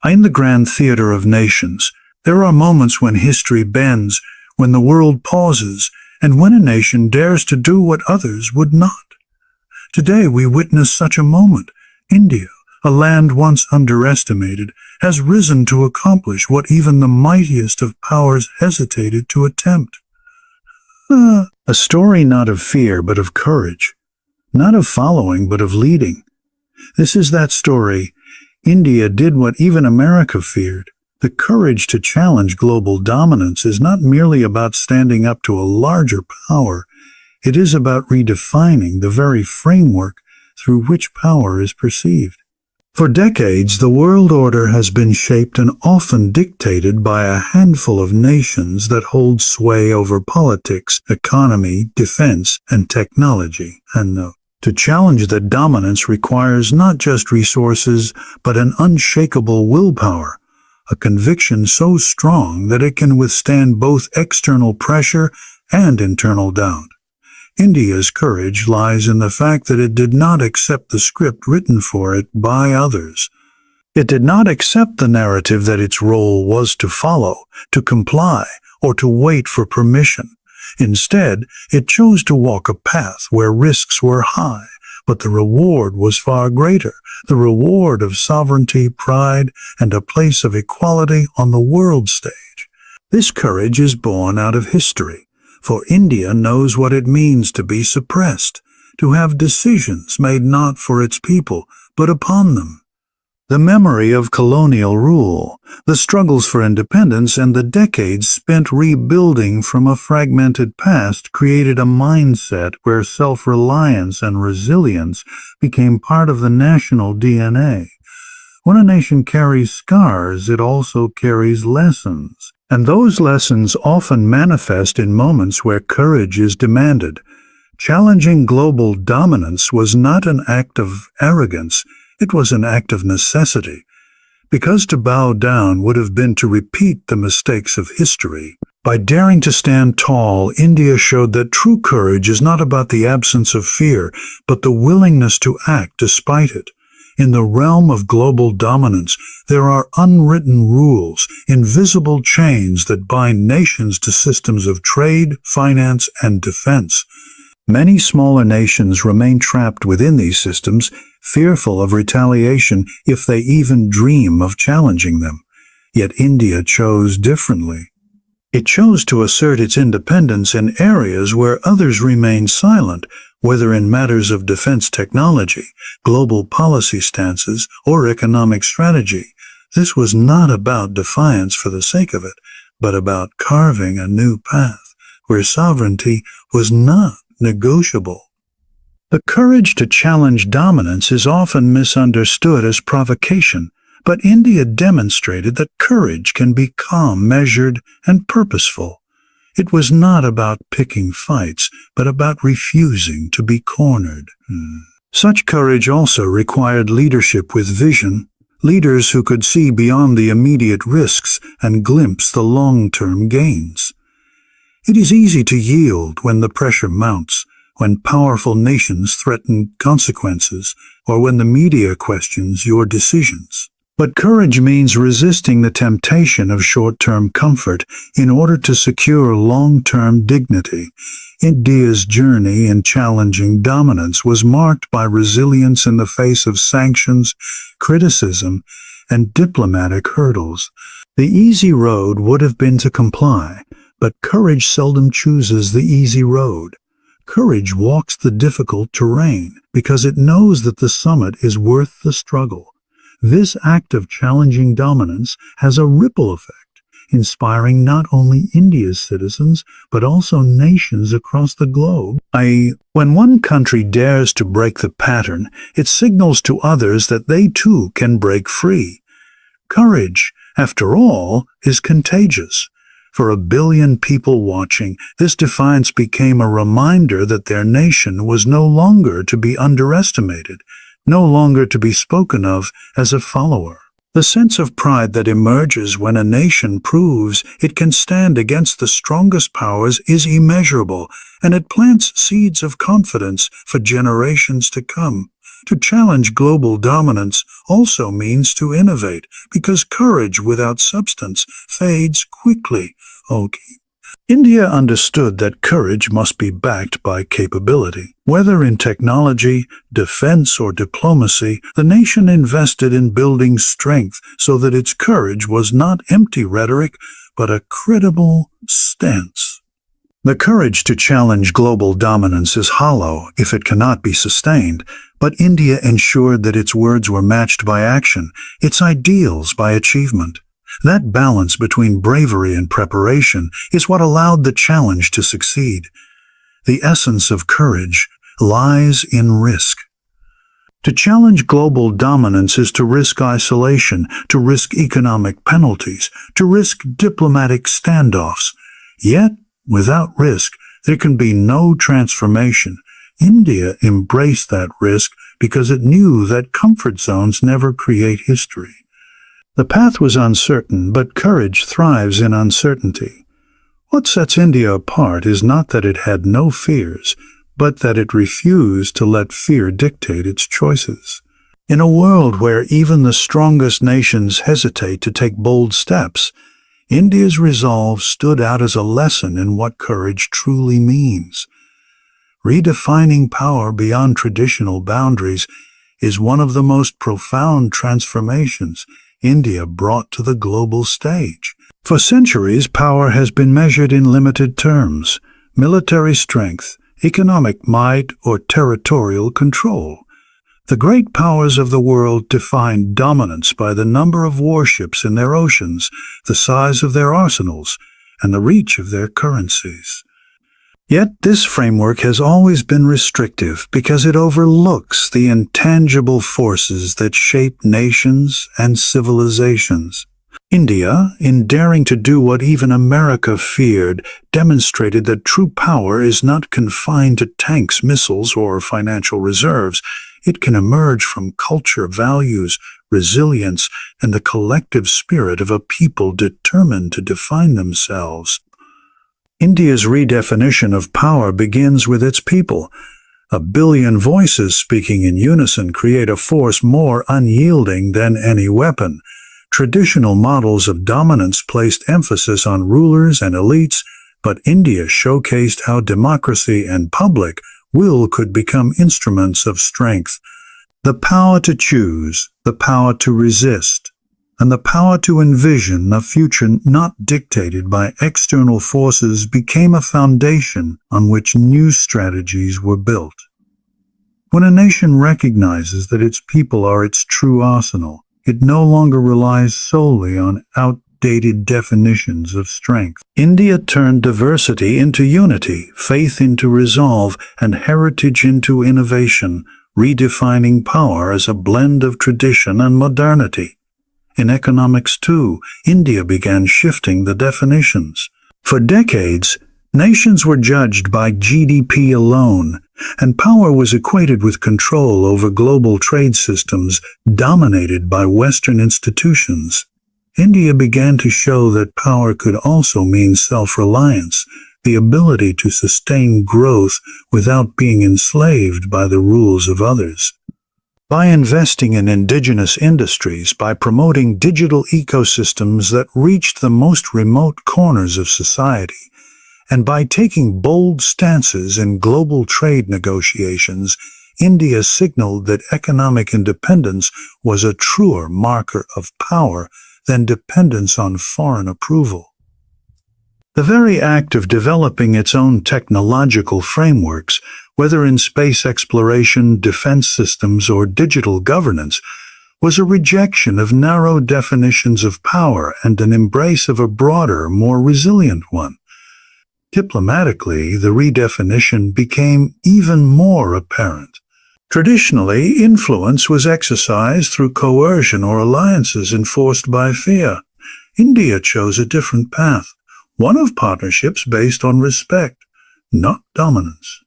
In the grand theater of nations, there are moments when history bends, when the world pauses, and when a nation dares to do what others would not. Today we witness such a moment. India, a land once underestimated, has risen to accomplish what even the mightiest of powers hesitated to attempt. A story not of fear but of courage, not of following but of leading. This is that story. India did what even America feared. The courage to challenge global dominance is not merely about standing up to a larger power. It is about redefining the very framework through which power is perceived. For decades, the world order has been shaped and often dictated by a handful of nations that hold sway over politics, economy, defense, and technology. And to challenge that dominance requires not just resources, but an unshakable willpower, a conviction so strong that it can withstand both external pressure and internal doubt. India's courage lies in the fact that it did not accept the script written for it by others. It did not accept the narrative that its role was to follow, to comply, or to wait for permission. Instead, it chose to walk a path where risks were high, but the reward was far greater, the reward of sovereignty, pride, and a place of equality on the world stage. This courage is born out of history. For India knows what it means to be suppressed, to have decisions made not for its people, but upon them. The memory of colonial rule, the struggles for independence, and the decades spent rebuilding from a fragmented past created a mindset where self-reliance and resilience became part of the national DNA. When a nation carries scars, it also carries lessons. And those lessons often manifest in moments where courage is demanded. Challenging global dominance was not an act of arrogance, it was an act of necessity. Because to bow down would have been to repeat the mistakes of history. By daring to stand tall, India showed that true courage is not about the absence of fear, but the willingness to act despite it. In the realm of global dominance, there are unwritten rules, invisible chains that bind nations to systems of trade, finance, and defense. Many smaller nations remain trapped within these systems, fearful of retaliation if they even dream of challenging them. Yet India chose differently. It chose to assert its independence in areas where others remained silent, whether in matters of defense technology, global policy stances, or economic strategy. This was not about defiance for the sake of it, but about carving a new path where sovereignty was not negotiable. The courage to challenge dominance is often misunderstood as provocation, but India demonstrated that courage can be calm, measured, and purposeful. It was not about picking fights, but about refusing to be cornered. Such courage also required leadership with vision, leaders who could see beyond the immediate risks and glimpse the long-term gains. It is easy to yield when the pressure mounts, when powerful nations threaten consequences, or when the media questions your decisions. But courage means resisting the temptation of short-term comfort in order to secure long-term dignity. India's journey in challenging dominance was marked by resilience in the face of sanctions, criticism, and diplomatic hurdles. The easy road would have been to comply, but courage seldom chooses the easy road. Courage walks the difficult terrain because it knows that the summit is worth the struggle. This act of challenging dominance has a ripple effect, inspiring not only India's citizens, but also nations across the globe. When one country dares to break the pattern, it signals to others that they too can break free. Courage, after all, is contagious. For 1 billion people watching, this defiance became a reminder that their nation was no longer to be underestimated, no longer to be spoken of as a follower. The sense of pride that emerges when a nation proves it can stand against the strongest powers is immeasurable, and it plants seeds of confidence for generations to come. To challenge global dominance also means to innovate, because courage without substance fades quickly. Okay. India understood that courage must be backed by capability. Whether in technology, defense, or diplomacy, the nation invested in building strength so that its courage was not empty rhetoric, but a credible stance. The courage to challenge global dominance is hollow if it cannot be sustained, but India ensured that its words were matched by action, its ideals by achievement. That balance between bravery and preparation is what allowed the challenge to succeed. The essence of courage lies in risk. To challenge global dominance is to risk isolation, to risk economic penalties, to risk diplomatic standoffs. Yet, without risk, there can be no transformation. India embraced that risk because it knew that comfort zones never create history. The path was uncertain, but courage thrives in uncertainty. What sets India apart is not that it had no fears, but that it refused to let fear dictate its choices. In a world where even the strongest nations hesitate to take bold steps, India's resolve stood out as a lesson in what courage truly means. Redefining power beyond traditional boundaries is one of the most profound transformations India brought to the global stage. For centuries, power has been measured in limited terms: military strength, economic might, or territorial control. The great powers of the world defined dominance by the number of warships in their oceans, the size of their arsenals, and the reach of their currencies. Yet this framework has always been restrictive because it overlooks the intangible forces that shape nations and civilizations. India, in daring to do what even America feared, demonstrated that true power is not confined to tanks, missiles, or financial reserves. It can emerge from culture, values, resilience, and the collective spirit of a people determined to define themselves. India's redefinition of power begins with its people. 1 billion voices speaking in unison create a force more unyielding than any weapon. Traditional models of dominance placed emphasis on rulers and elites, but India showcased how democracy and public will could become instruments of strength. The power to choose, the power to resist, and the power to envision a future not dictated by external forces became a foundation on which new strategies were built. When a nation recognizes that its people are its true arsenal, it no longer relies solely on outdated definitions of strength. India turned diversity into unity, faith into resolve, and heritage into innovation, redefining power as a blend of tradition and modernity. In economics, too, India began shifting the definitions. For decades, nations were judged by GDP alone, and power was equated with control over global trade systems dominated by Western institutions. India began to show that power could also mean self-reliance, the ability to sustain growth without being enslaved by the rules of others. By investing in indigenous industries, by promoting digital ecosystems that reached the most remote corners of society, and by taking bold stances in global trade negotiations, India signaled that economic independence was a truer marker of power than dependence on foreign approval. The very act of developing its own technological frameworks, whether in space exploration, defense systems, or digital governance, was a rejection of narrow definitions of power and an embrace of a broader, more resilient one. Diplomatically, the redefinition became even more apparent. Traditionally, influence was exercised through coercion or alliances enforced by fear. India chose a different path, one of partnerships based on respect, not dominance.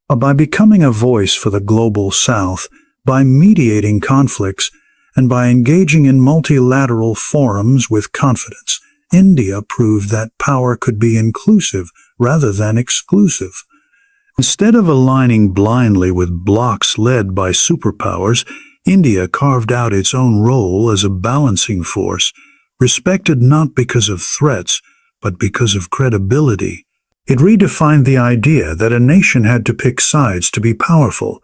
By becoming a voice for the global South, by mediating conflicts, and by engaging in multilateral forums with confidence, India proved that power could be inclusive rather than exclusive. Instead of aligning blindly with blocs led by superpowers, India carved out its own role as a balancing force, respected not because of threats, but because of credibility. It redefined the idea that a nation had to pick sides to be powerful.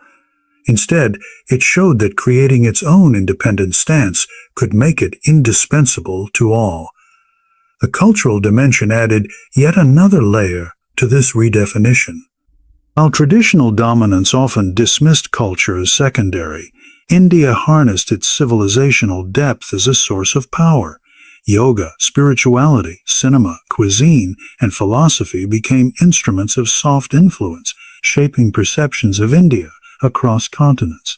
Instead, it showed that creating its own independent stance could make it indispensable to all. The cultural dimension added yet another layer to this redefinition. While traditional dominance often dismissed culture as secondary, India harnessed its civilizational depth as a source of power. Yoga, spirituality, cinema, cuisine, and philosophy became instruments of soft influence, shaping perceptions of India across continents.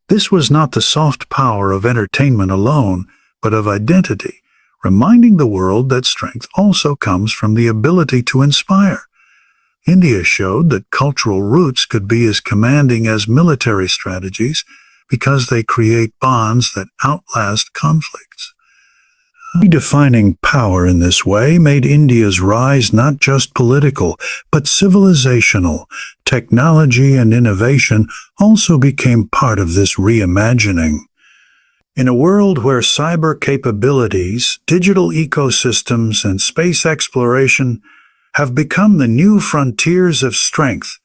This was not the soft power of entertainment alone, but of identity, reminding the world that strength also comes from the ability to inspire. India showed that cultural roots could be as commanding as military strategies because they create bonds that outlast conflicts. Redefining power in this way made India's rise not just political, but civilizational. Technology and innovation also became part of this reimagining. In a world where cyber capabilities, digital ecosystems, and space exploration have become the new frontiers of strength,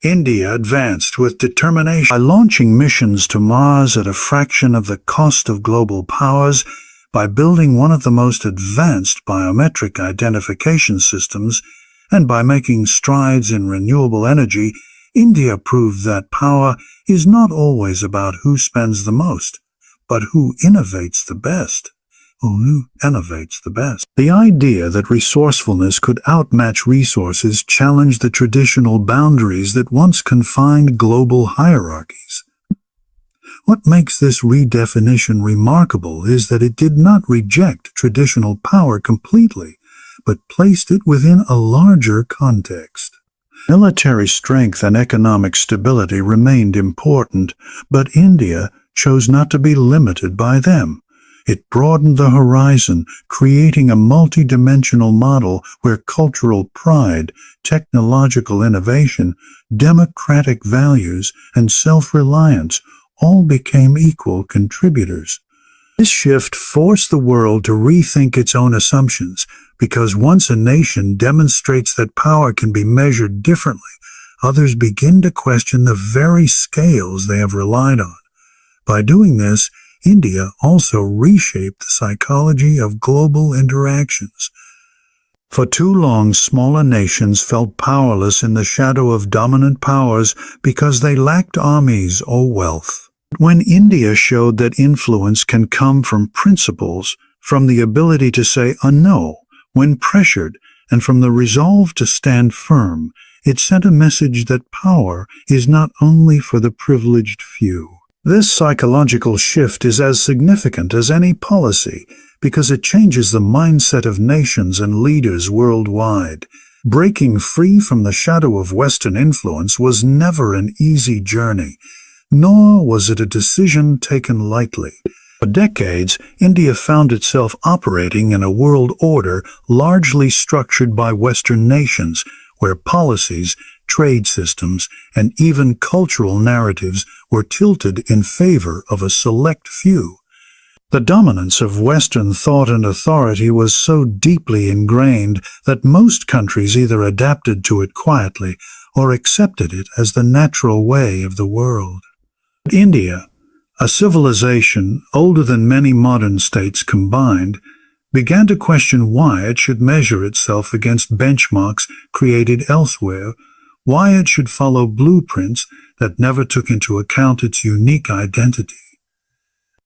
India advanced with determination. By launching missions to Mars at a fraction of the cost of global powers, by building one of the most advanced biometric identification systems, and by making strides in renewable energy, India proved that power is not always about who spends the most, but who innovates the best. The idea that resourcefulness could outmatch resources challenged the traditional boundaries that once confined global hierarchies. What makes this redefinition remarkable is that it did not reject traditional power completely, but placed it within a larger context. Military strength and economic stability remained important, but India chose not to be limited by them. It broadened the horizon, creating a multidimensional model where cultural pride, technological innovation, democratic values, and self-reliance all became equal contributors. This shift forced the world to rethink its own assumptions, because once a nation demonstrates that power can be measured differently, others begin to question the very scales they have relied on. By doing this, India also reshaped the psychology of global interactions. For too long, smaller nations felt powerless in the shadow of dominant powers because they lacked armies or wealth. When India showed that influence can come from principles, from the ability to say a no when pressured, and from the resolve to stand firm, it sent a message that power is not only for the privileged few. This psychological shift is as significant as any policy because it changes the mindset of nations and leaders worldwide. Breaking free from the shadow of Western influence was never an easy journey, nor was it a decision taken lightly. For decades, India found itself operating in a world order largely structured by Western nations, where policies, trade systems, and even cultural narratives were tilted in favor of a select few. The dominance of Western thought and authority was so deeply ingrained that most countries either adapted to it quietly or accepted it as the natural way of the world. India, a civilization older than many modern states combined, began to question why it should measure itself against benchmarks created elsewhere, why it should follow blueprints that never took into account its unique identity,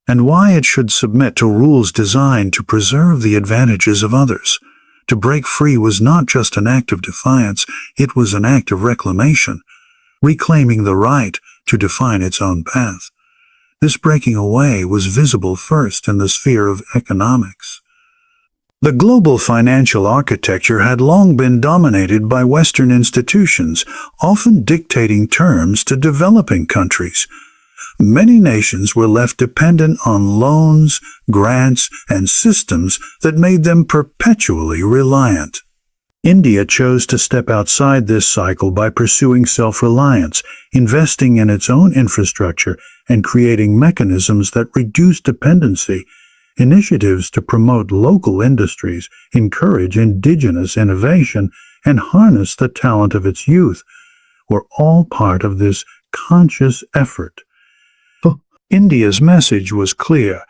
and why it should submit to rules designed to preserve the advantages of others. To break free was not just an act of defiance, it was an act of reclamation, reclaiming the right to define its own path. This breaking away was visible first in the sphere of economics. The global financial architecture had long been dominated by Western institutions, often dictating terms to developing countries. Many nations were left dependent on loans, grants, and systems that made them perpetually reliant. India chose to step outside this cycle by pursuing self-reliance, investing in its own infrastructure, and creating mechanisms that reduce dependency. Initiatives to promote local industries, encourage indigenous innovation, and harness the talent of its youth were all part of this conscious effort. India's message was clear.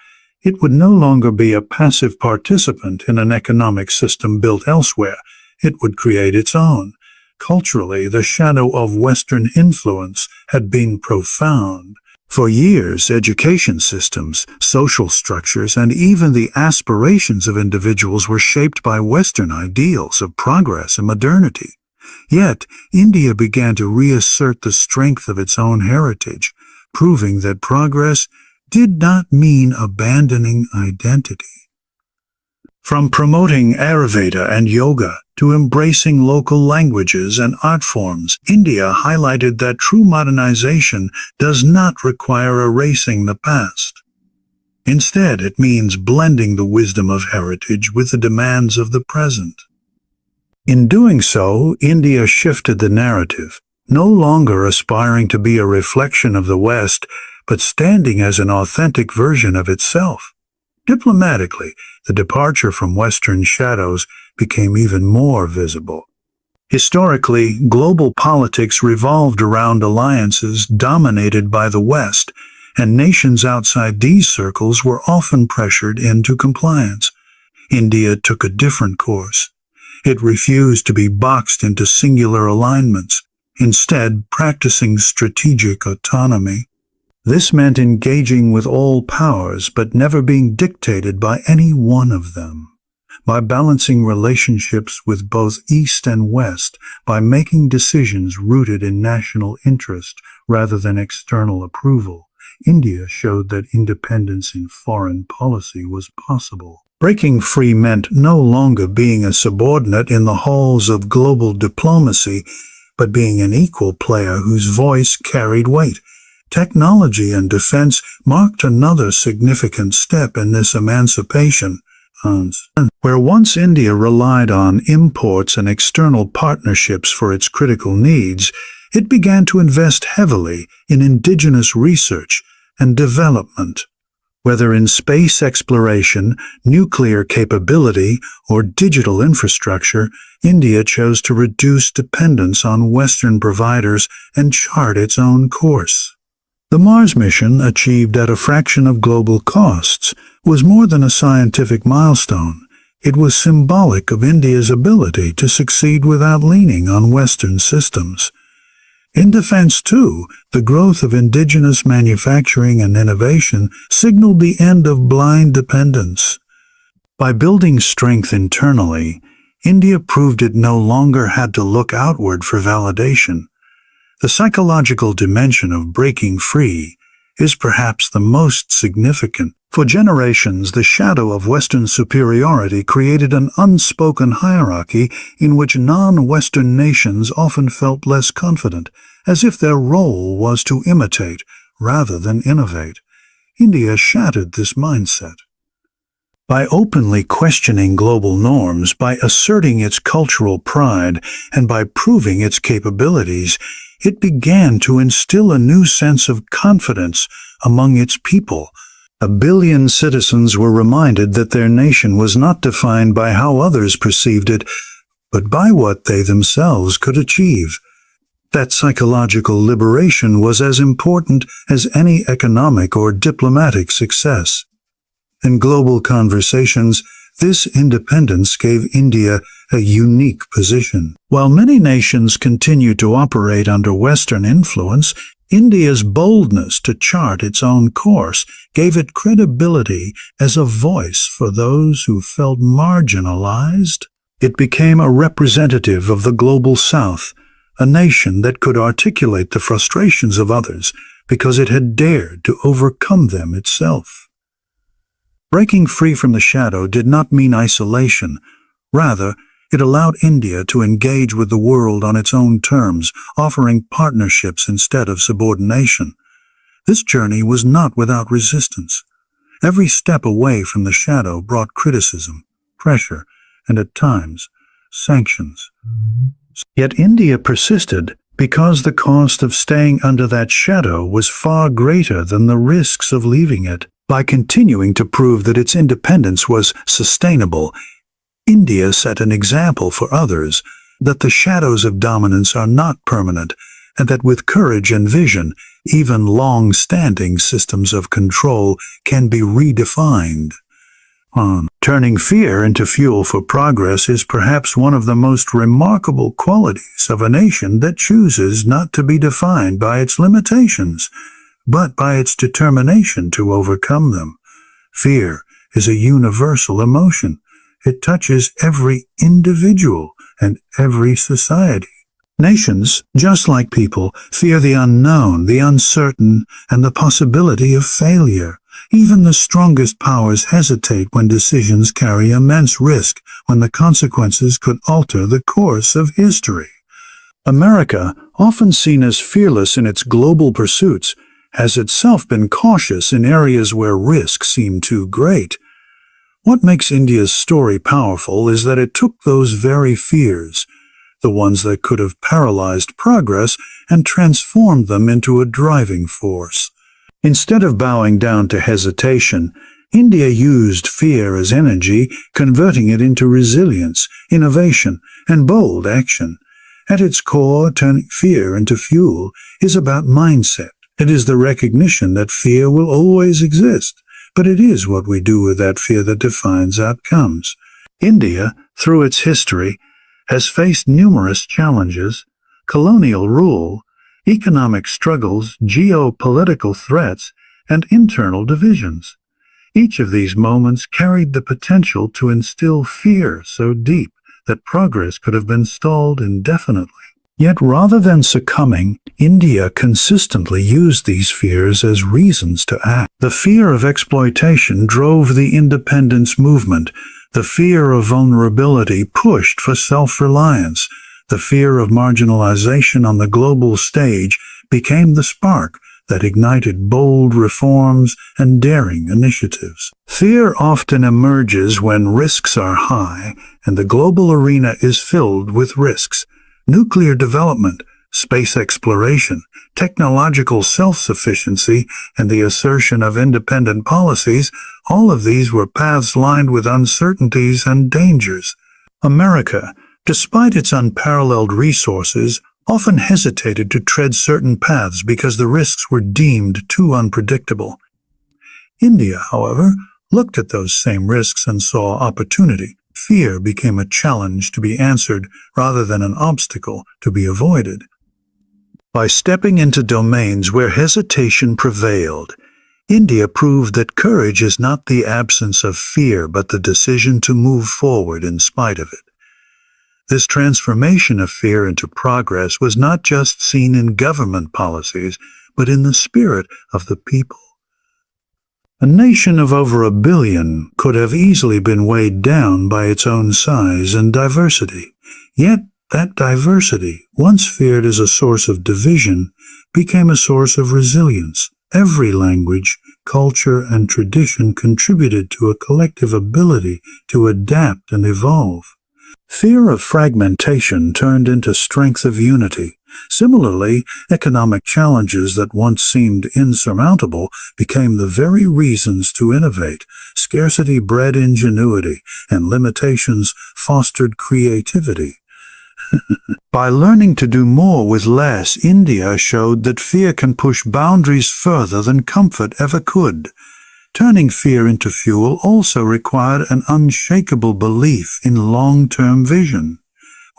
It would no longer be a passive participant in an economic system built elsewhere. It would create its own. Culturally, the shadow of Western influence had been profound. For years, education systems, social structures, and even the aspirations of individuals were shaped by Western ideals of progress and modernity. Yet, India began to reassert the strength of its own heritage, proving that progress did not mean abandoning identity. From promoting Ayurveda and yoga to embracing local languages and art forms, India highlighted that true modernization does not require erasing the past. Instead, it means blending the wisdom of heritage with the demands of the present. In doing so, India shifted the narrative, no longer aspiring to be a reflection of the West, but standing as an authentic version of itself. Diplomatically, the departure from Western shadows became even more visible. Historically, global politics revolved around alliances dominated by the West, and nations outside these circles were often pressured into compliance. India took a different course. It refused to be boxed into singular alignments, instead practicing strategic autonomy. This meant engaging with all powers but never being dictated by any one of them. By balancing relationships with both East and West, by making decisions rooted in national interest rather than external approval, India showed that independence in foreign policy was possible. Breaking free meant no longer being a subordinate in the halls of global diplomacy, but being an equal player whose voice carried weight. Technology and defense marked another significant step in this emancipation. Where once India relied on imports and external partnerships for its critical needs, it began to invest heavily in indigenous research and development. Whether in space exploration, nuclear capability, or digital infrastructure, India chose to reduce dependence on Western providers and chart its own course. The Mars mission, achieved at a fraction of global costs, was more than a scientific milestone. It was symbolic of India's ability to succeed without leaning on Western systems. In defense, too, the growth of indigenous manufacturing and innovation signaled the end of blind dependence. By building strength internally, India proved it no longer had to look outward for validation. The psychological dimension of breaking free is perhaps the most significant. For generations, the shadow of Western superiority created an unspoken hierarchy in which non-Western nations often felt less confident, as if their role was to imitate rather than innovate. India shattered this mindset. By openly questioning global norms, by asserting its cultural pride, and by proving its capabilities, it began to instill a new sense of confidence among its people. 1 billion citizens were reminded that their nation was not defined by how others perceived it, but by what they themselves could achieve. That psychological liberation was as important as any economic or diplomatic success. In global conversations, this independence gave India a unique position. While many nations continue to operate under Western influence, India's boldness to chart its own course gave it credibility as a voice for those who felt marginalized. It became a representative of the global South, a nation that could articulate the frustrations of others because it had dared to overcome them itself. Breaking free from the shadow did not mean isolation. Rather, it allowed India to engage with the world on its own terms, offering partnerships instead of subordination. This journey was not without resistance. Every step away from the shadow brought criticism, pressure, and at times, sanctions. Yet India persisted because the cost of staying under that shadow was far greater than the risks of leaving it. By continuing to prove that its independence was sustainable, India set an example for others that the shadows of dominance are not permanent, and that with courage and vision, even long-standing systems of control can be redefined. Turning fear into fuel for progress is perhaps one of the most remarkable qualities of a nation that chooses not to be defined by its limitations, but by its determination to overcome them. Fear is a universal emotion. It touches every individual and every society. Nations, just like people, fear the unknown, the uncertain, and the possibility of failure. Even the strongest powers hesitate when decisions carry immense risk, when the consequences could alter the course of history. America, often seen as fearless in its global pursuits, has itself been cautious in areas where risk seemed too great. What makes India's story powerful is that it took those very fears, the ones that could have paralyzed progress, and transformed them into a driving force. Instead of bowing down to hesitation, India used fear as energy, converting it into resilience, innovation, and bold action. At its core, turning fear into fuel is about mindset. It is the recognition that fear will always exist, but it is what we do with that fear that defines outcomes. India, through its history, has faced numerous challenges: colonial rule, economic struggles, geopolitical threats, and internal divisions. Each of these moments carried the potential to instill fear so deep that progress could have been stalled indefinitely. Yet rather than succumbing, India consistently used these fears as reasons to act. The fear of exploitation drove the independence movement. The fear of vulnerability pushed for self-reliance. The fear of marginalization on the global stage became the spark that ignited bold reforms and daring initiatives. Fear often emerges when risks are high, and the global arena is filled with risks. Nuclear development, space exploration, technological self-sufficiency, and the assertion of independent policies, all of these were paths lined with uncertainties and dangers. America, despite its unparalleled resources, often hesitated to tread certain paths because the risks were deemed too unpredictable. India, however, looked at those same risks and saw opportunity. Fear became a challenge to be answered rather than an obstacle to be avoided. By stepping into domains where hesitation prevailed, India proved that courage is not the absence of fear but the decision to move forward in spite of it. This transformation of fear into progress was not just seen in government policies, but in the spirit of the people. A nation of over 1 billion could have easily been weighed down by its own size and diversity. Yet that diversity, once feared as a source of division, became a source of resilience. Every language, culture, and tradition contributed to a collective ability to adapt and evolve. Fear of fragmentation turned into strength of unity. Similarly, economic challenges that once seemed insurmountable became the very reasons to innovate. Scarcity bred ingenuity, and limitations fostered creativity. By learning to do more with less, India showed that fear can push boundaries further than comfort ever could. Turning fear into fuel also required an unshakable belief in long-term vision.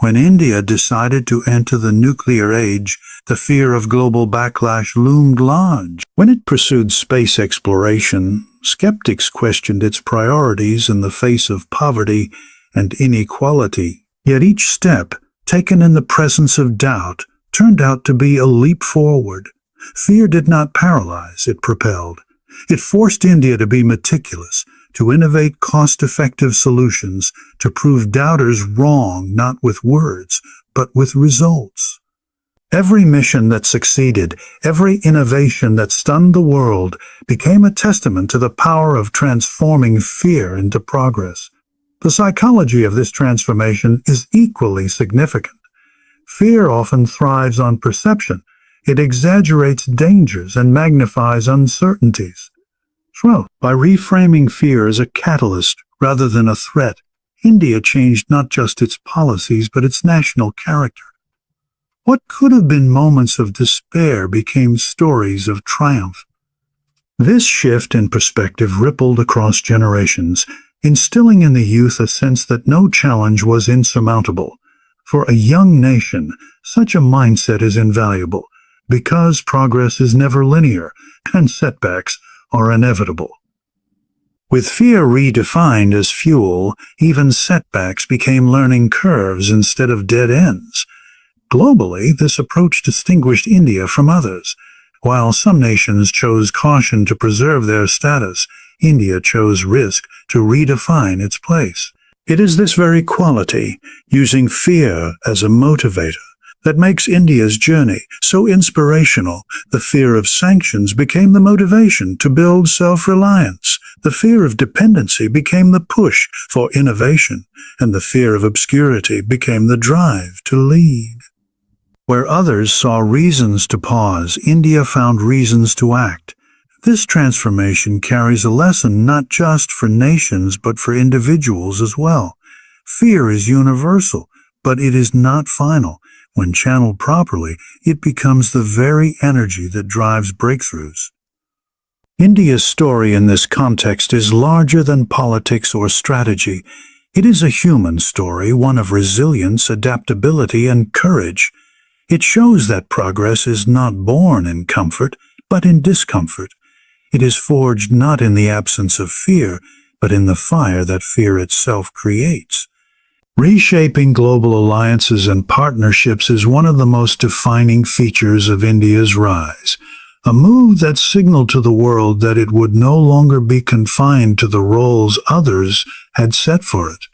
When India decided to enter the nuclear age, the fear of global backlash loomed large. When it pursued space exploration, skeptics questioned its priorities in the face of poverty and inequality. Yet each step, taken in the presence of doubt, turned out to be a leap forward. Fear did not paralyze, it propelled. It forced India to be meticulous, to innovate cost-effective solutions, to prove doubters wrong not with words, but with results. Every mission that succeeded, every innovation that stunned the world, became a testament to the power of transforming fear into progress. The psychology of this transformation is equally significant. Fear often thrives on perception. It exaggerates dangers and magnifies uncertainties. So, by reframing fear as a catalyst rather than a threat, India changed not just its policies but its national character. What could have been moments of despair became stories of triumph. This shift in perspective rippled across generations, instilling in the youth a sense that no challenge was insurmountable. For a young nation, such a mindset is invaluable, because progress is never linear and setbacks are inevitable. With fear redefined as fuel, even setbacks became learning curves instead of dead ends. Globally, this approach distinguished India from others. While some nations chose caution to preserve their status, India chose risk to redefine its place. It is this very quality, using fear as a motivator, that makes India's journey so inspirational. The fear of sanctions became the motivation to build self-reliance. The fear of dependency became the push for innovation, and the fear of obscurity became the drive to lead. Where others saw reasons to pause, India found reasons to act. This transformation carries a lesson not just for nations but for individuals as well. Fear is universal, but it is not final. When channeled properly, it becomes the very energy that drives breakthroughs. India's story in this context is larger than politics or strategy. It is a human story, one of resilience, adaptability, and courage. It shows that progress is not born in comfort, but in discomfort. It is forged not in the absence of fear, but in the fire that fear itself creates. Reshaping global alliances and partnerships is one of the most defining features of India's rise, a move that signaled to the world that it would no longer be confined to the roles others had set for it.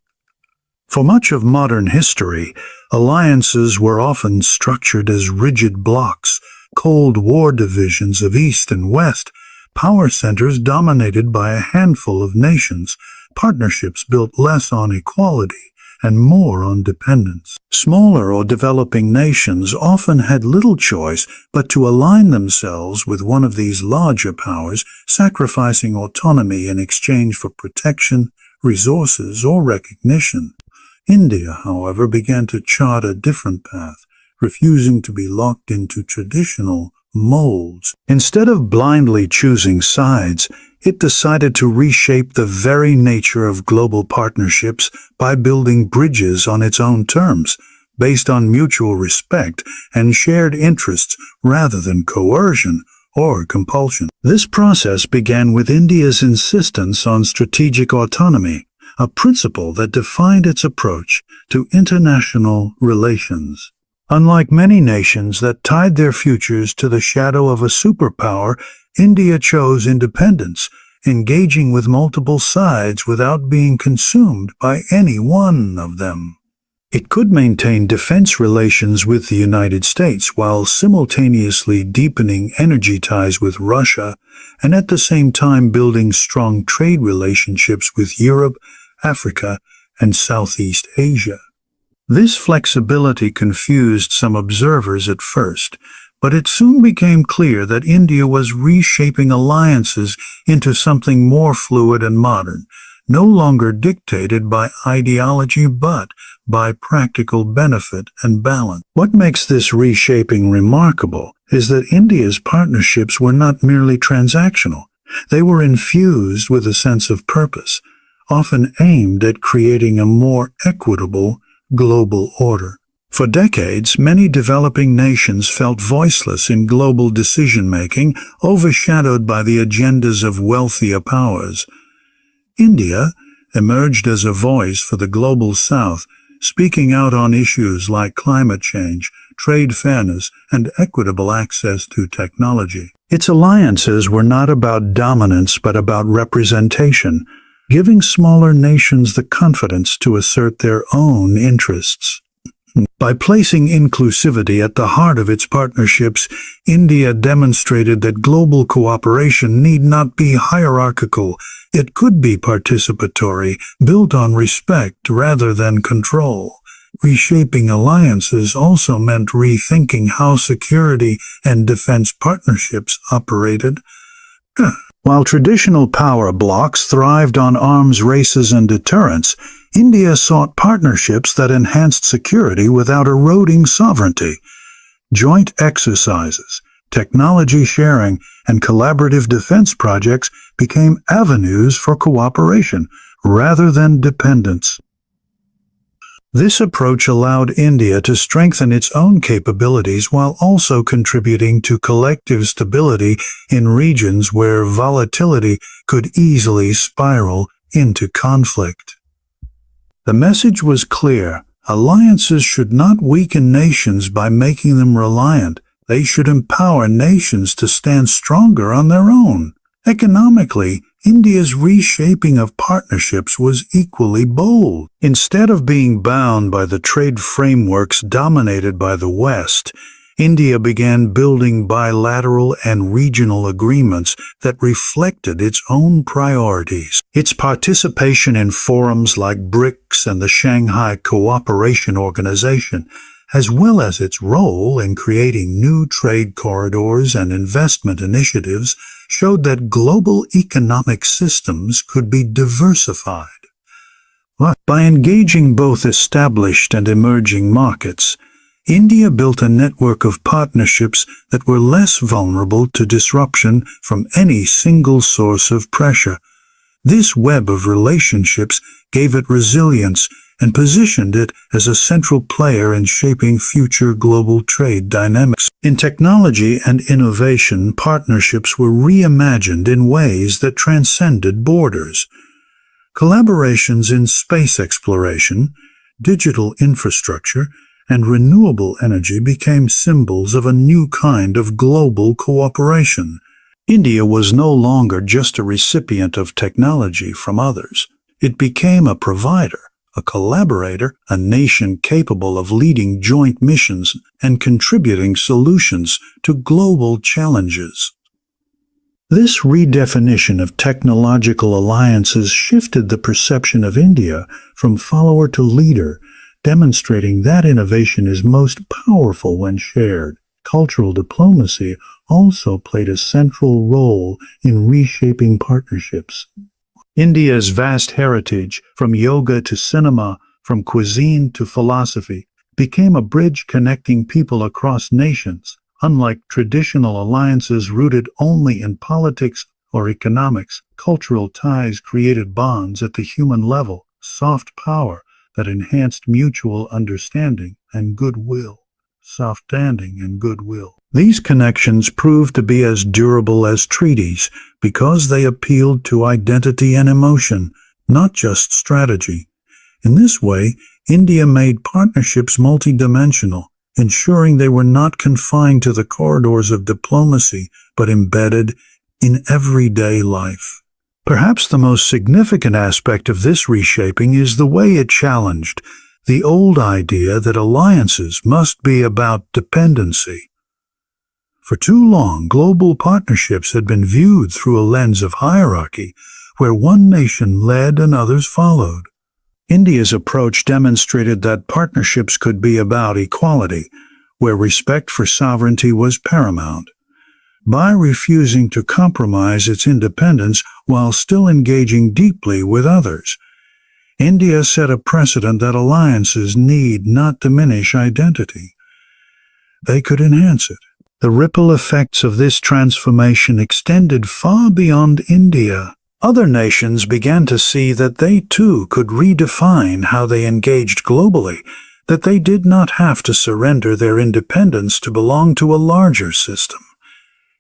For much of modern history, alliances were often structured as rigid blocks, Cold War divisions of East and West, power centers dominated by a handful of nations, partnerships built less on equality and more on dependence. Smaller or developing nations often had little choice but to align themselves with one of these larger powers, sacrificing autonomy in exchange for protection, resources, or recognition. India, however, began to chart a different path, refusing to be locked into traditional molds. Instead of blindly choosing sides, it decided to reshape the very nature of global partnerships by building bridges on its own terms, based on mutual respect and shared interests rather than coercion or compulsion. This process began with India's insistence on strategic autonomy, a principle that defined its approach to international relations. Unlike many nations that tied their futures to the shadow of a superpower, India chose independence, engaging with multiple sides without being consumed by any one of them. It could maintain defense relations with the United States while simultaneously deepening energy ties with Russia and at the same time building strong trade relationships with Europe, Africa, and Southeast Asia. This flexibility confused some observers at first, but it soon became clear that India was reshaping alliances into something more fluid and modern, no longer dictated by ideology but by practical benefit and balance. What makes this reshaping remarkable is that India's partnerships were not merely transactional. They were infused with a sense of purpose, often aimed at creating a more equitable global order. For decades, many developing nations felt voiceless in global decision-making, overshadowed by the agendas of wealthier powers. India emerged as a voice for the global South, speaking out on issues like climate change, trade fairness, and equitable access to technology. Its alliances were not about dominance but about representation, giving smaller nations the confidence to assert their own interests. By placing inclusivity at the heart of its partnerships, India demonstrated that global cooperation need not be hierarchical. It could be participatory, built on respect rather than control. Reshaping alliances also meant rethinking how security and defense partnerships operated. While traditional power blocs thrived on arms races and deterrence, India sought partnerships that enhanced security without eroding sovereignty. Joint exercises, technology sharing, and collaborative defense projects became avenues for cooperation rather than dependence. This approach allowed India to strengthen its own capabilities while also contributing to collective stability in regions where volatility could easily spiral into conflict. The message was clear: alliances should not weaken nations by making them reliant. They should empower nations to stand stronger on their own. Economically, India's reshaping of partnerships was equally bold. Instead of being bound by the trade frameworks dominated by the West, India began building bilateral and regional agreements that reflected its own priorities. Its participation in forums like BRICS and the Shanghai Cooperation Organization, as well as its role in creating new trade corridors and investment initiatives, showed that global economic systems could be diversified. But by engaging both established and emerging markets, India built a network of partnerships that were less vulnerable to disruption from any single source of pressure. This web of relationships gave it resilience and positioned it as a central player in shaping future global trade dynamics. In technology and innovation, partnerships were reimagined in ways that transcended borders. Collaborations in space exploration, digital infrastructure, and renewable energy became symbols of a new kind of global cooperation. India was no longer just a recipient of technology from others. It became a provider, a collaborator, a nation capable of leading joint missions and contributing solutions to global challenges. This redefinition of technological alliances shifted the perception of India from follower to leader, demonstrating that innovation is most powerful when shared. Cultural diplomacy also played a central role in reshaping partnerships. India's vast heritage, from yoga to cinema, from cuisine to philosophy, became a bridge connecting people across nations. Unlike traditional alliances rooted only in politics or economics, cultural ties created bonds at the human level, soft power that enhanced mutual understanding and goodwill. These connections proved to be as durable as treaties because they appealed to identity and emotion, not just strategy. In this way, India made partnerships multidimensional, ensuring they were not confined to the corridors of diplomacy, but embedded in everyday life. Perhaps the most significant aspect of this reshaping is the way it challenged the old idea that alliances must be about dependency. For too long, global partnerships had been viewed through a lens of hierarchy, where one nation led and others followed. India's approach demonstrated that partnerships could be about equality, where respect for sovereignty was paramount. By refusing to compromise its independence while still engaging deeply with others, India set a precedent that alliances need not diminish identity. They could enhance it. The ripple effects of this transformation extended far beyond India. Other nations began to see that they too could redefine how they engaged globally, that they did not have to surrender their independence to belong to a larger system.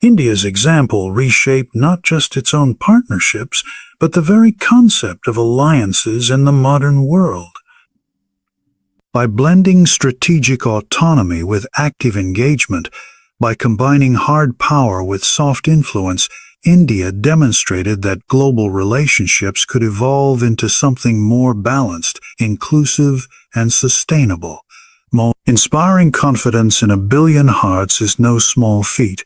India's example reshaped not just its own partnerships, but the very concept of alliances in the modern world. By blending strategic autonomy with active engagement, by combining hard power with soft influence, India demonstrated that global relationships could evolve into something more balanced, inclusive, and sustainable. Inspiring confidence in a billion hearts is no small feat,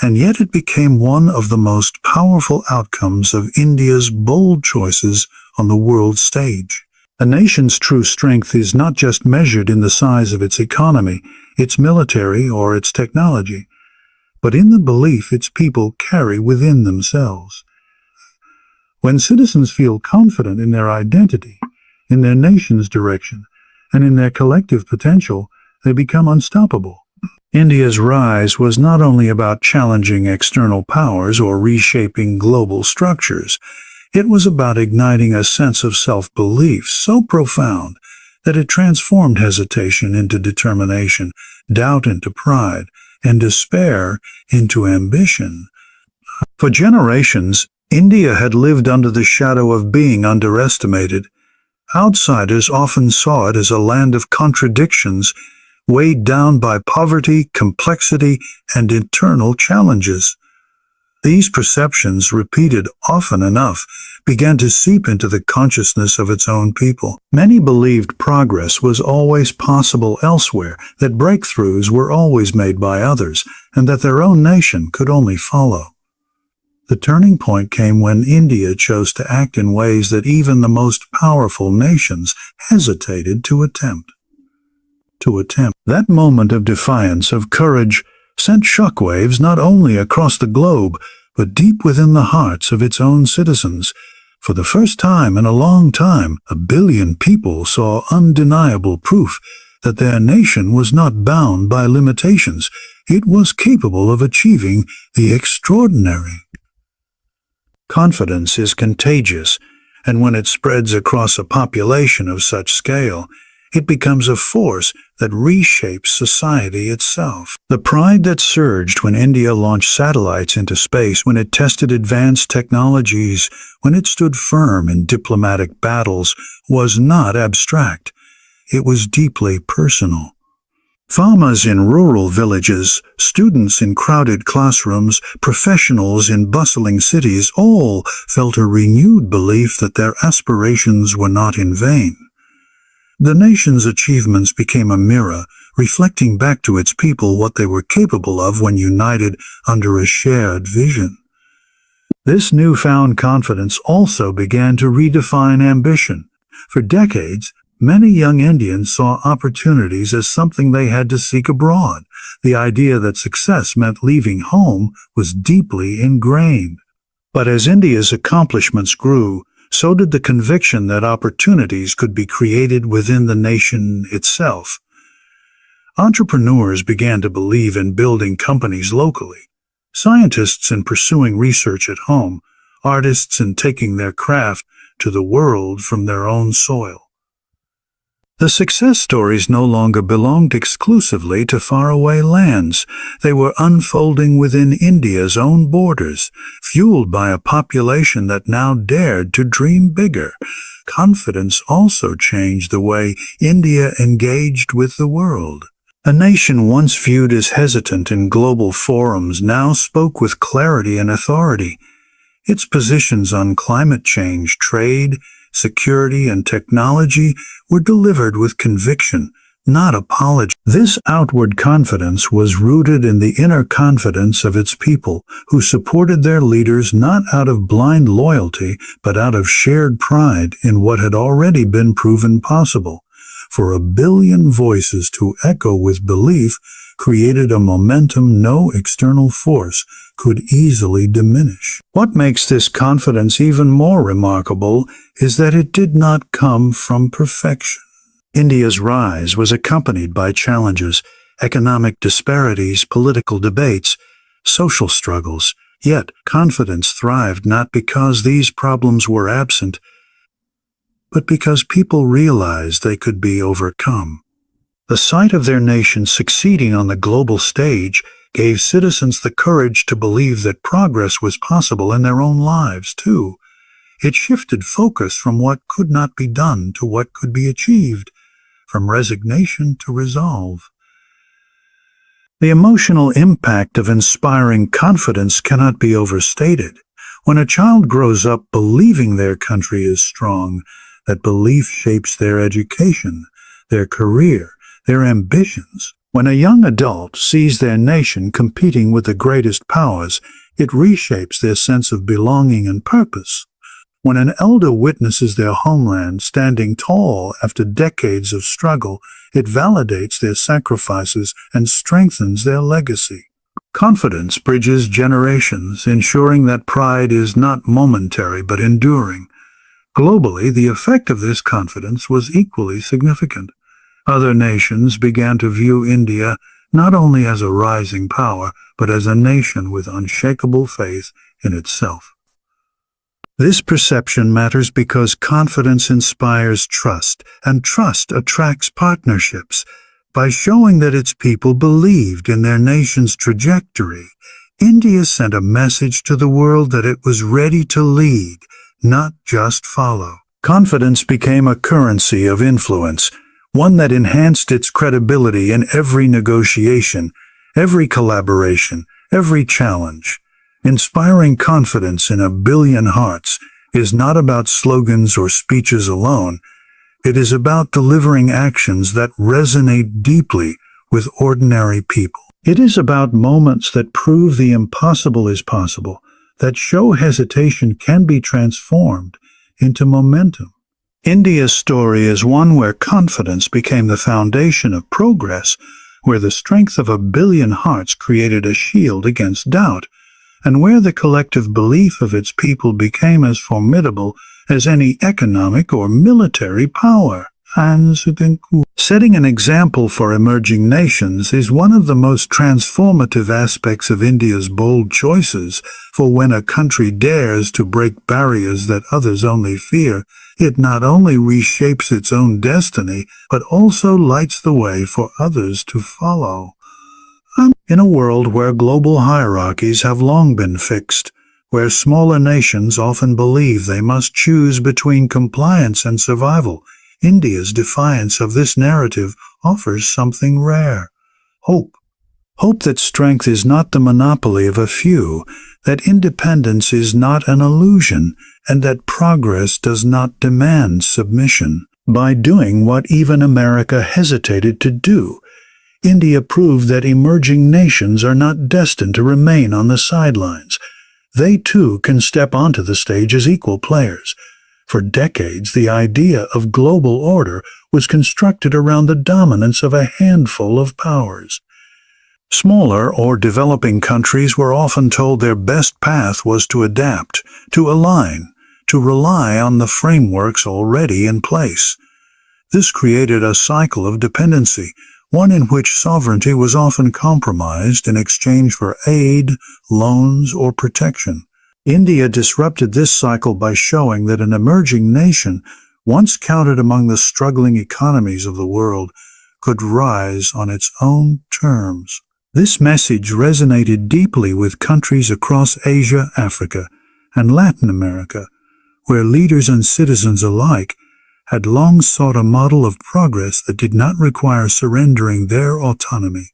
and yet it became one of the most powerful outcomes of India's bold choices on the world stage. A nation's true strength is not just measured in the size of its economy, its military, or its technology, but in the belief its people carry within themselves. When citizens feel confident in their identity, in their nation's direction, and in their collective potential, they become unstoppable. India's rise was not only about challenging external powers or reshaping global structures. It was about igniting a sense of self-belief so profound that it transformed hesitation into determination, doubt into pride, and despair into ambition. For generations, India had lived under the shadow of being underestimated. Outsiders often saw it as a land of contradictions, weighed down by poverty, complexity, and internal challenges. These perceptions, repeated often enough, began to seep into the consciousness of its own people. Many believed progress was always possible elsewhere, that breakthroughs were always made by others, and that their own nation could only follow. The turning point came when India chose to act in ways that even the most powerful nations hesitated to attempt. That moment of defiance, of courage, sent shockwaves not only across the globe, but deep within the hearts of its own citizens. For the first time in a long time, 1 billion people saw undeniable proof that their nation was not bound by limitations. It was capable of achieving the extraordinary. Confidence is contagious, and when it spreads across a population of such scale, it becomes a force that reshapes society itself. The pride that surged when India launched satellites into space, when it tested advanced technologies, when it stood firm in diplomatic battles, was not abstract. It was deeply personal. Farmers in rural villages, students in crowded classrooms, professionals in bustling cities, all felt a renewed belief that their aspirations were not in vain. The nation's achievements became a mirror, reflecting back to its people what they were capable of when united under a shared vision. This newfound confidence also began to redefine ambition. For decades, many young Indians saw opportunities as something they had to seek abroad. The idea that success meant leaving home was deeply ingrained. But as India's accomplishments grew, so did the conviction that opportunities could be created within the nation itself. Entrepreneurs began to believe in building companies locally, scientists in pursuing research at home, artists in taking their craft to the world from their own soil. The success stories no longer belonged exclusively to faraway lands. They were unfolding within India's own borders, fueled by a population that now dared to dream bigger. Confidence also changed the way India engaged with the world. A nation once viewed as hesitant in global forums now spoke with clarity and authority. Its positions on climate change, trade, security, and technology were delivered with conviction, not apology. This outward confidence was rooted in the inner confidence of its people, who supported their leaders not out of blind loyalty, but out of shared pride in what had already been proven possible. For 1 billion voices to echo with belief created a momentum no external force could easily diminish. What makes this confidence even more remarkable is that it did not come from perfection. India's rise was accompanied by challenges, economic disparities, political debates, social struggles. Yet confidence thrived not because these problems were absent, but because people realized they could be overcome. The sight of their nation succeeding on the global stage gave citizens the courage to believe that progress was possible in their own lives, too. It shifted focus from what could not be done to what could be achieved, from resignation to resolve. The emotional impact of inspiring confidence cannot be overstated. When a child grows up believing their country is strong, that belief shapes their education, their career, their ambitions. When a young adult sees their nation competing with the greatest powers, it reshapes their sense of belonging and purpose. When an elder witnesses their homeland standing tall after decades of struggle, it validates their sacrifices and strengthens their legacy. Confidence bridges generations, ensuring that pride is not momentary but enduring. Globally, the effect of this confidence was equally significant. Other nations began to view India not only as a rising power, but as a nation with unshakable faith in itself. This perception matters because confidence inspires trust, and trust attracts partnerships. By showing that its people believed in their nation's trajectory, India sent a message to the world that it was ready to lead, not just follow. Confidence became a currency of influence, one that enhanced its credibility in every negotiation, every collaboration, every challenge. Inspiring confidence in a billion hearts is not about slogans or speeches alone. It is about delivering actions that resonate deeply with ordinary people. It is about moments that prove the impossible is possible, that show hesitation can be transformed into momentum. India's story is one where confidence became the foundation of progress, where the strength of a billion hearts created a shield against doubt, and where the collective belief of its people became as formidable as any economic or military power. Setting an example for emerging nations is one of the most transformative aspects of India's bold choices, for when a country dares to break barriers that others only fear, it not only reshapes its own destiny, but also lights the way for others to follow. In a world where global hierarchies have long been fixed, where smaller nations often believe they must choose between compliance and survival, India's defiance of this narrative offers something rare: hope. Hope that strength is not the monopoly of a few, that independence is not an illusion, and that progress does not demand submission. By doing what even America hesitated to do, India proved that emerging nations are not destined to remain on the sidelines. They too can step onto the stage as equal players. For decades, the idea of global order was constructed around the dominance of a handful of powers. Smaller or developing countries were often told their best path was to adapt, to align, to rely on the frameworks already in place. This created a cycle of dependency, one in which sovereignty was often compromised in exchange for aid, loans, or protection. India disrupted this cycle by showing that an emerging nation, once counted among the struggling economies of the world, could rise on its own terms. This message resonated deeply with countries across Asia, Africa, and Latin America, where leaders and citizens alike had long sought a model of progress that did not require surrendering their autonomy.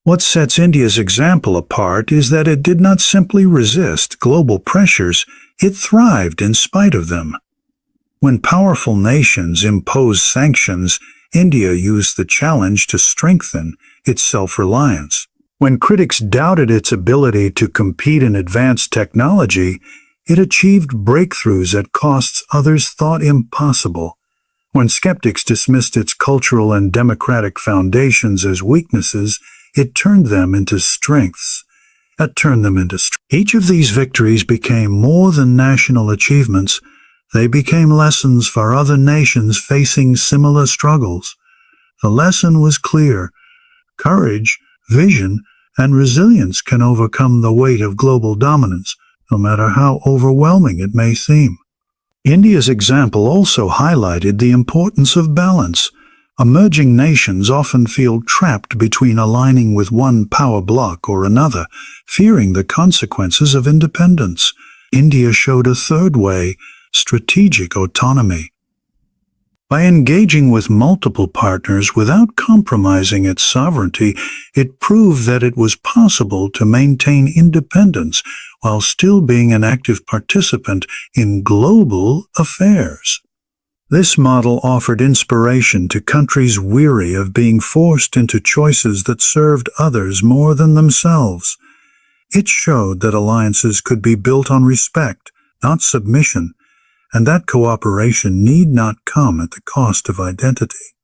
What sets India's example apart is that it did not simply resist global pressures, it thrived in spite of them. When powerful nations imposed sanctions, India used the challenge to strengthen its self-reliance. When critics doubted its ability to compete in advanced technology, it achieved breakthroughs at costs others thought impossible. When skeptics dismissed its cultural and democratic foundations as weaknesses, it turned them into strengths. Each of these victories became more than national achievements. They became lessons for other nations facing similar struggles. The lesson was clear: courage, vision, and resilience can overcome the weight of global dominance, no matter how overwhelming it may seem. India's example also highlighted the importance of balance. Emerging nations often feel trapped between aligning with one power bloc or another, fearing the consequences of independence. India showed a third way: strategic autonomy. By engaging with multiple partners without compromising its sovereignty, it proved that it was possible to maintain independence while still being an active participant in global affairs. This model offered inspiration to countries weary of being forced into choices that served others more than themselves. It showed that alliances could be built on respect, not submission, and that cooperation need not come at the cost of identity.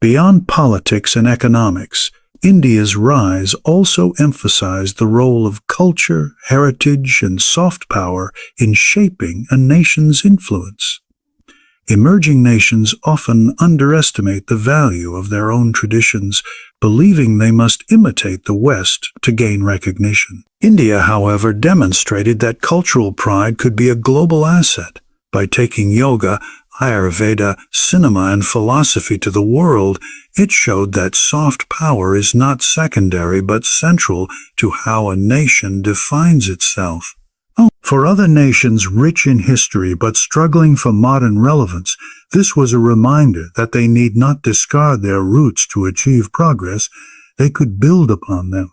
Beyond politics and economics, India's rise also emphasized the role of culture, heritage, and soft power in shaping a nation's influence. Emerging nations often underestimate the value of their own traditions, believing they must imitate the West to gain recognition. India, however, demonstrated that cultural pride could be a global asset. By taking yoga, Ayurveda, cinema, and philosophy to the world, it showed that soft power is not secondary but central to how a nation defines itself. For other nations rich in history but struggling for modern relevance, this was a reminder that they need not discard their roots to achieve progress. They could build upon them.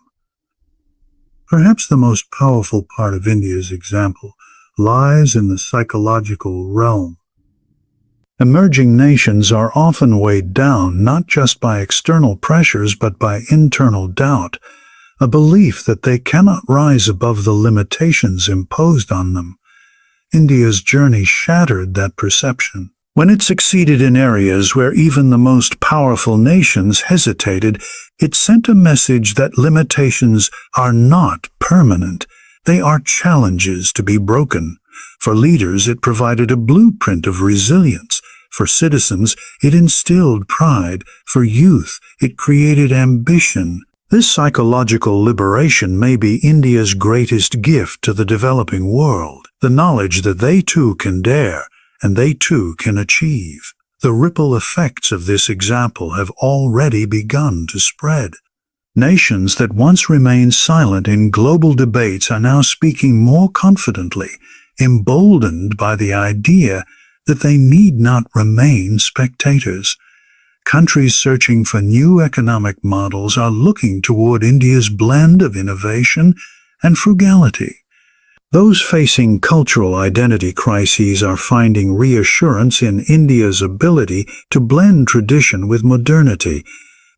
Perhaps the most powerful part of India's example lies in the psychological realm. Emerging nations are often weighed down not just by external pressures but by internal doubt, a belief that they cannot rise above the limitations imposed on them. India's journey shattered that perception. When it succeeded in areas where even the most powerful nations hesitated, it sent a message that limitations are not permanent. They are challenges to be broken. For leaders, it provided a blueprint of resilience. For citizens, it instilled pride. For youth, it created ambition. This psychological liberation may be India's greatest gift to the developing world, the knowledge that they too can dare, and they too can achieve. The ripple effects of this example have already begun to spread. Nations that once remained silent in global debates are now speaking more confidently, emboldened by the idea that they need not remain spectators. Countries searching for new economic models are looking toward India's blend of innovation and frugality. Those facing cultural identity crises are finding reassurance in India's ability to blend tradition with modernity.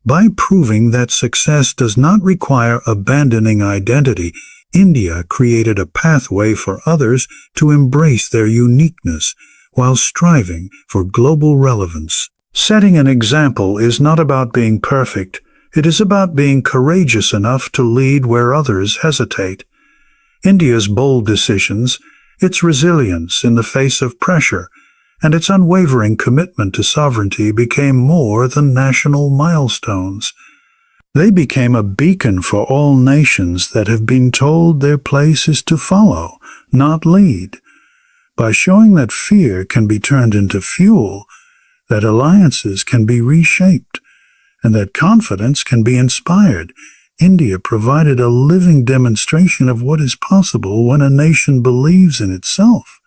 By proving that success does not require abandoning identity, India created a pathway for others to embrace their uniqueness while striving for global relevance. Setting an example is not about being perfect. It is about being courageous enough to lead where others hesitate. India's bold decisions, its resilience in the face of pressure, and its unwavering commitment to sovereignty became more than national milestones. They became a beacon for all nations that have been told their place is to follow, not lead. By showing that fear can be turned into fuel, that alliances can be reshaped, and that confidence can be inspired, India provided a living demonstration of what is possible when a nation believes in itself.